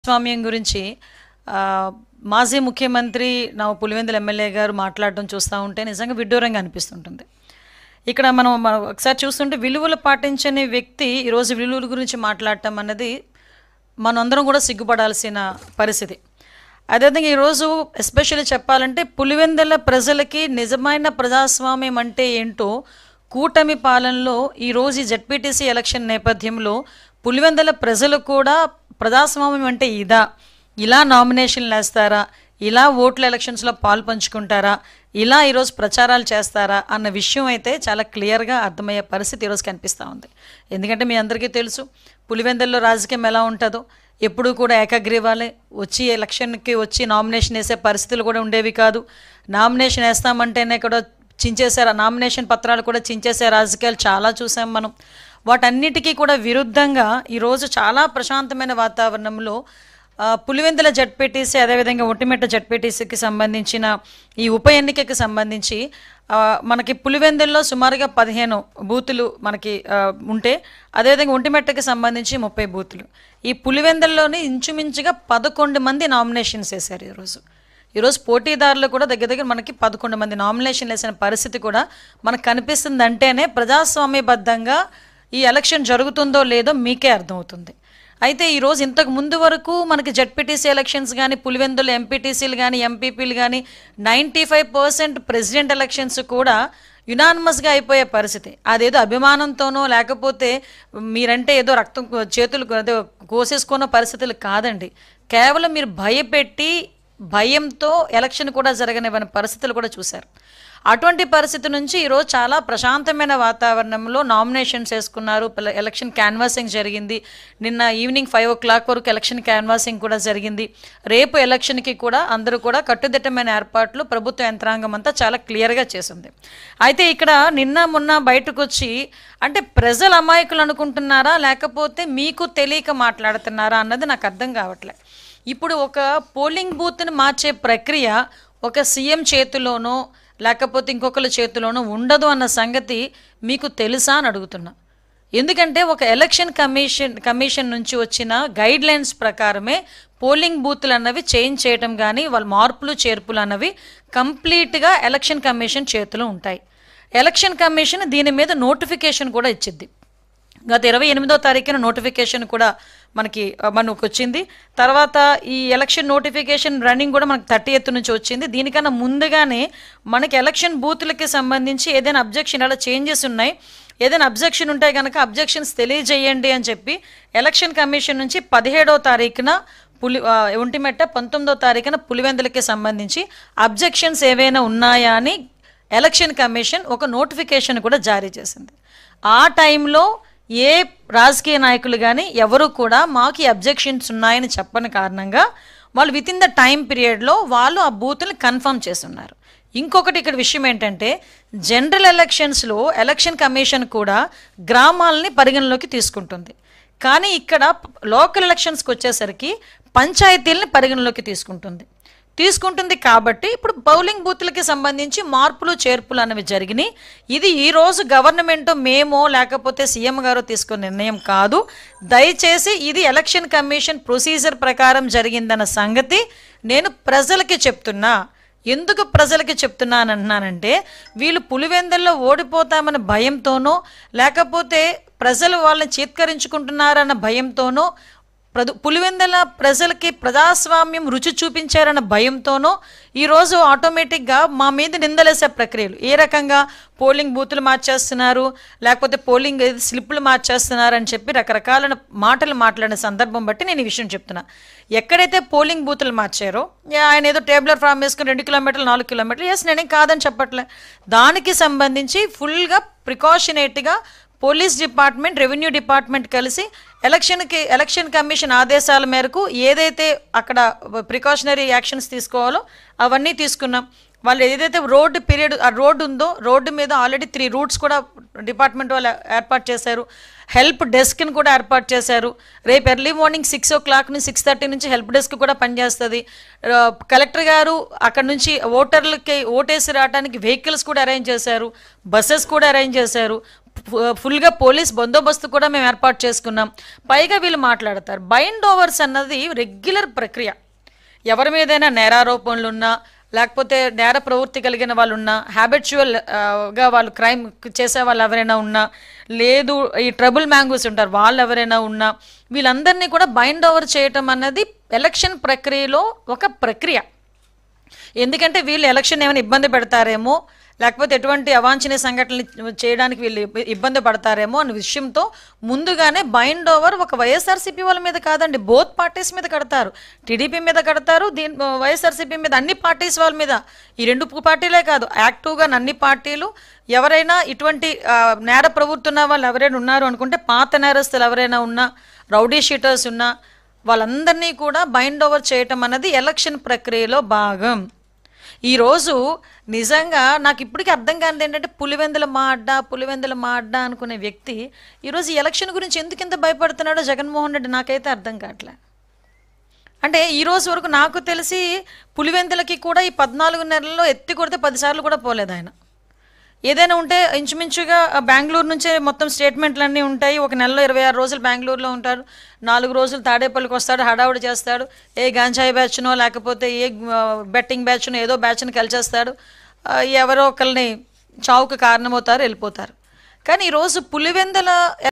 స్వామ్యం గురించి మాజీ ముఖ్యమంత్రి నా పులివెందుల ఎమ్మెల్యే గారు మాట్లాడడం చూస్తూ ఉంటే నిజంగా విడ్డూరంగా అనిపిస్తుంటుంది. ఇక్కడ మనం ఒకసారి చూస్తుంటే విలువలు పాటించని వ్యక్తి ఈరోజు విలువల గురించి మాట్లాడటం అన్నది మనందరం కూడా సిగ్గుపడాల్సిన పరిస్థితి. అదేవిధంగా ఈరోజు ఎస్పెషల్లీ చెప్పాలంటే పులివెందుల ప్రజలకి నిజమైన ప్రజాస్వామ్యం అంటే ఏంటో కూటమి పాలనలో ఈరోజు ఈ జెడ్పీటీసీ ఎలక్షన్ నేపథ్యంలో పులివెందుల ప్రజలు కూడా ప్రజాస్వామ్యం అంటే ఇలా నామినేషన్లు వేస్తారా, ఇలా ఓట్ల ఎలక్షన్స్లో పాలు పంచుకుంటారా, ఇలా ఈరోజు ప్రచారాలు చేస్తారా అన్న విషయం అయితే చాలా క్లియర్గా అర్థమయ్యే పరిస్థితి ఈరోజు కనిపిస్తూ ఉంది. ఎందుకంటే మీ అందరికీ తెలుసు పులివెందుల్లో రాజకీయం ఎలా ఉంటుందో. ఎప్పుడూ కూడా ఏకగ్రీవాలే వచ్చి ఎలక్షన్కి వచ్చి నామినేషన్ వేసే పరిస్థితులు కూడా ఉండేవి కాదు. నామినేషన్ వేస్తామంటేనే కూడా చించేశారు, నామినేషన్ పత్రాలు కూడా చించేసే రాజకీయాలు చాలా చూసాం మనం. వాటన్నిటికీ కూడా విరుద్ధంగా ఈరోజు చాలా ప్రశాంతమైన వాతావరణంలో పులివెందుల జెడ్పీటీసీ అదేవిధంగా ఒంటిమిట్ట జెడ్పీటీసీకి సంబంధించిన ఈ ఉప ఎన్నికకి సంబంధించి మనకి పులివెందుల్లో సుమారుగా 15 బూతులు మనకి ఉంటే అదేవిధంగా ఒంటిమిట్టకి సంబంధించి 30 బూతులు. ఈ పులివెందుల్లోని ఇంచుమించుగా 11 మంది నామినేషన్స్ వేశారు. ఈరోజు పోటీదారులు కూడా దగ్గర మనకి 11 మంది నామినేషన్లు వేసిన పరిస్థితి కూడా మనకు కనిపిస్తుంది. అంటేనే ప్రజాస్వామ్యబద్ధంగా ఈ ఎలక్షన్ జరుగుతుందో లేదో మీకే అర్థమవుతుంది. అయితే ఈరోజు ఇంతకు ముందు వరకు మనకి జెడ్పీటీసీ ఎలక్షన్స్ కానీ పులివెందులు ఎంపీటీసీలు కానీ ఎంపీపీలు కానీ 95% ప్రెసిడెంట్ ఎలక్షన్స్ కూడా యునానిమస్గా అయిపోయే పరిస్థితి. అదేదో అభిమానంతోనో లేకపోతే మీరంటే ఏదో రక్తం చేతులు ఏదో కోసేసుకున్న పరిస్థితులు కాదండి. కేవలం మీరు భయంతో ఎలక్షన్ కూడా జరగనివ్వని పరిస్థితులు కూడా చూశారు. అటువంటి పరిస్థితి నుంచి ఈరోజు చాలా ప్రశాంతమైన వాతావరణంలో నామినేషన్స్ వేసుకున్నారు. ఎలక్షన్ క్యాన్వాసింగ్ జరిగింది. నిన్న ఈవినింగ్ 5 o'clock వరకు ఎలక్షన్ క్యాన్వాసింగ్ కూడా జరిగింది. రేపు ఎలక్షన్కి కూడా అందరూ కూడా కట్టుదిట్టమైన ఏర్పాట్లు ప్రభుత్వ యంత్రాంగం అంతా చాలా క్లియర్గా చేసింది. అయితే ఇక్కడ నిన్న మొన్న బయటకు వచ్చి అంటే ప్రజలు అమాయకులు అనుకుంటున్నారా లేకపోతే మీకు తెలియక మాట్లాడుతున్నారా అన్నది నాకు అర్థం కావట్లే. ఇప్పుడు ఒక పోలింగ్ బూత్ని మార్చే ప్రక్రియ ఒక సీఎం చేతిలోనో లేకపోతే ఇంకొకరి చేతిలోనో ఉండదు అన్న సంగతి మీకు తెలుసా అని అడుగుతున్నా. ఎందుకంటే ఒక ఎలక్షన్ కమిషన్ నుంచి వచ్చిన గైడ్ లైన్స్ ప్రకారమే పోలింగ్ బూత్లు అన్నవి చేంజ్ చేయడం కానీ వాళ్ళ మార్పులు చేర్పులు అన్నవి కంప్లీట్గా ఎలక్షన్ కమిషన్ చేతిలో ఉంటాయి. ఎలక్షన్ కమిషన్ దీని మీద నోటిఫికేషన్ కూడా ఇచ్చింది. గత 28వ తారీఖున నోటిఫికేషన్ కూడా మనకు వచ్చింది. తర్వాత ఈ ఎలక్షన్ నోటిఫికేషన్ రన్నింగ్ కూడా మనకు 30th నుంచి వచ్చింది. దీనికన్నా ముందుగానే మనకి ఎలక్షన్ బూత్లకి సంబంధించి ఏదైనా అబ్జెక్షన్ అలా చేంజెస్ ఉన్నాయి, ఏదైనా అబ్జెక్షన్ ఉంటే కనుక అబ్జెక్షన్స్ తెలియజేయండి అని చెప్పి ఎలక్షన్ కమిషన్ నుంచి 17వ తారీఖున ఒంటిమిట్ట 19వ తారీఖున పులివెందులకి సంబంధించి అబ్జెక్షన్స్ ఏవైనా ఉన్నాయా అని ఎలక్షన్ కమిషన్ ఒక నోటిఫికేషన్ కూడా జారీ చేసింది. ఆ టైంలో ఏ రాజకీయ నాయకులు కానీ ఎవరు కూడా మాకు ఈ అబ్జెక్షన్స్ ఉన్నాయని చెప్పని కారణంగా వాళ్ళు విత్ ఇన్ ద టైం పీరియడ్లో వాళ్ళు ఆ బూత్ని కన్ఫర్మ్ చేస్తున్నారు. ఇంకొకటి ఇక్కడ విషయం ఏంటంటే జనరల్ ఎలక్షన్స్లో ఎలక్షన్ కమిషన్ కూడా గ్రామాలని పరిగణలోకి తీసుకుంటుంది. కానీ ఇక్కడ లోకల్ ఎలక్షన్స్కి వచ్చేసరికి పంచాయతీలని పరిగణలోకి తీసుకుంటుంది కాబట్టి ఇప్పుడు పోలింగ్ బూత్లకి సంబంధించి మార్పులు చేర్పులు అనేవి జరిగినాయి. ఇది ఈరోజు గవర్నమెంట్ మేమో లేకపోతే సీఎం గారు తీసుకున్న నిర్ణయం కాదు. దయచేసి ఇది ఎలక్షన్ కమిషన్ ప్రొసీజర్ ప్రకారం జరిగిందన్న సంగతి నేను ప్రజలకి చెప్తున్నా. ఎందుకు ప్రజలకి చెప్తున్నానంటున్నానంటే వీళ్ళు పులివెందుల్లో ఓడిపోతామన్న భయంతోనో లేకపోతే ప్రజలు వాళ్ళని చీత్కరించుకుంటున్నారన్న భయంతోనో పులివెందుల ప్రజలకి ప్రజాస్వామ్యం రుచి చూపించారన్న భయంతోనో ఈరోజు ఆటోమేటిక్గా మా మీద నిందలేసే ప్రక్రియలు ఏ రకంగా పోలింగ్ బూతులు మార్చేస్తున్నారు లేకపోతే పోలింగ్ స్లిప్పులు మార్చేస్తున్నారు అని చెప్పి రకరకాల మాటలు మాట్లాడిన సందర్భం బట్టి నేను ఈ విషయం చెప్తున్నా. ఎక్కడైతే పోలింగ్ బూతులు మార్చారో ఆయన ఏదో టేబులర్ ఫామ్ వేసుకుని 2 కిలోమీటర్లు 4 కిలోమీటర్లు ఎస్ నేనేం కాదని చెప్పట్లే. దానికి సంబంధించి ఫుల్గా ప్రికాషనేట్గా పోలీస్ డిపార్ట్మెంట్ రెవెన్యూ డిపార్ట్మెంట్ కలిసి ఎలక్షన్ కమిషన్ ఆదేశాల మేరకు ఏదైతే అక్కడ ప్రికాషనరీ యాక్షన్స్ తీసుకోవాలో అవన్నీ తీసుకున్నాం. వాళ్ళు ఏదైతే రోడ్డు ఉందో రోడ్డు మీద ఆల్రెడీ 3 రూట్స్ కూడా డిపార్ట్మెంట్ వాళ్ళు ఏర్పాటు చేశారు. హెల్ప్ డెస్క్ని కూడా ఏర్పాటు చేశారు. రేపు ఎర్లీ మార్నింగ్ 6 o'clock నుంచి 6:30 నుంచి హెల్ప్ డెస్క్ కూడా పనిచేస్తుంది. కలెక్టర్ గారు అక్కడ నుంచి ఓటర్లకి ఓటేసి రావడానికి వెహికల్స్ కూడా అరేంజ్ చేశారు, బస్సెస్ కూడా అరేంజ్ చేశారు. ఫుల్గా పోలీస్ బందోబస్తు కూడా మేము ఏర్పాటు చేసుకున్నాం. పైగా వీళ్ళు మాట్లాడతారు. బైండ్ ఓవర్స్ అన్నది రెగ్యులర్ ప్రక్రియ. ఎవరి మీదైనా నేరారోపణలు ఉన్నా, లేకపోతే నేర ప్రవృత్తి కలిగిన వాళ్ళు ఉన్నా, హ్యాబిచువల్గా వాళ్ళు క్రైమ్ చేసే వాళ్ళు ఎవరైనా ఉన్నా, లేదు ఈ ట్రబుల్ మ్యాంగోస్ ఉంటారు వాళ్ళు ఎవరైనా ఉన్నా, వీళ్ళందరినీ కూడా బైండ్ ఓవర్ చేయటం అన్నది ఎలక్షన్ ప్రక్రియలో ఒక ప్రక్రియ. ఎందుకంటే వీళ్ళు ఎలక్షన్ ఏమైనా ఇబ్బంది పెడతారేమో, లేకపోతే ఎటువంటి అవాంఛనీయ సంఘటనలు చేయడానికి వీళ్ళు ఇబ్బంది పడతారేమో అనే విషయంతో ముందుగానే బైండ్ ఓవర్ ఒక వైఎస్ఆర్సీపీ వాళ్ళ మీద కాదండి, బోత్ పార్టీస్ మీద కడతారు. టీడీపీ మీద కడతారు, వైఎస్ఆర్సీపీ మీద, అన్ని పార్టీస్ వాళ్ళ మీద. ఈ 2 పార్టీలే కాదు, యాక్టివ్గా అన్ని పార్టీలు ఎవరైనా ఇటువంటి నేర ప్రవృత్తి ఉన్న వాళ్ళు ఎవరైనా ఉన్నారు అనుకుంటే, పాత నేరస్తులు ఎవరైనా ఉన్నా, రౌడీ షీటర్స్ ఉన్నా, వాళ్ళందరినీ కూడా బైండ్ ఓవర్ చేయటం అన్నది ఎలక్షన్ ప్రక్రియలో భాగం. ఈరోజు నిజంగా నాకు ఇప్పటికీ అర్థం కానిది ఏంటంటే, పులివెందుల మా అడ్డా అనుకునే వ్యక్తి ఈరోజు ఈ ఎలక్షన్ గురించి ఎందుకు ఇంత భయపడుతున్నాడో జగన్మోహన్ రెడ్డి నాకైతే అర్థం కావట్లే. అంటే ఈ రోజు వరకు నాకు తెలిసి పులివెందులకి కూడా ఈ 14 నెలల్లో ఎత్తి కొడితే 10 సార్లు కూడా పోలేదు ఆయన. ఏదైనా ఉంటే ఇంచుమించుగా బెంగళూరు నుంచే మొత్తం స్టేట్మెంట్లన్నీ ఉంటాయి. ఒక నెలలో 26 రోజులు బెంగళూరులో ఉంటారు, 4 రోజులు తాడేపల్లికి వస్తాడు, హడావుడి చేస్తాడు, ఏ గాంజాయి బ్యాచ్నో లేకపోతే ఏ బెట్టింగ్ బ్యాచ్నో ఏదో బ్యాచ్ని కలిచేస్తాడు, ఎవరో ఒకరిని చావుకు కారణమవుతారు, వెళ్ళిపోతారు. కానీ ఈరోజు పులివెందుల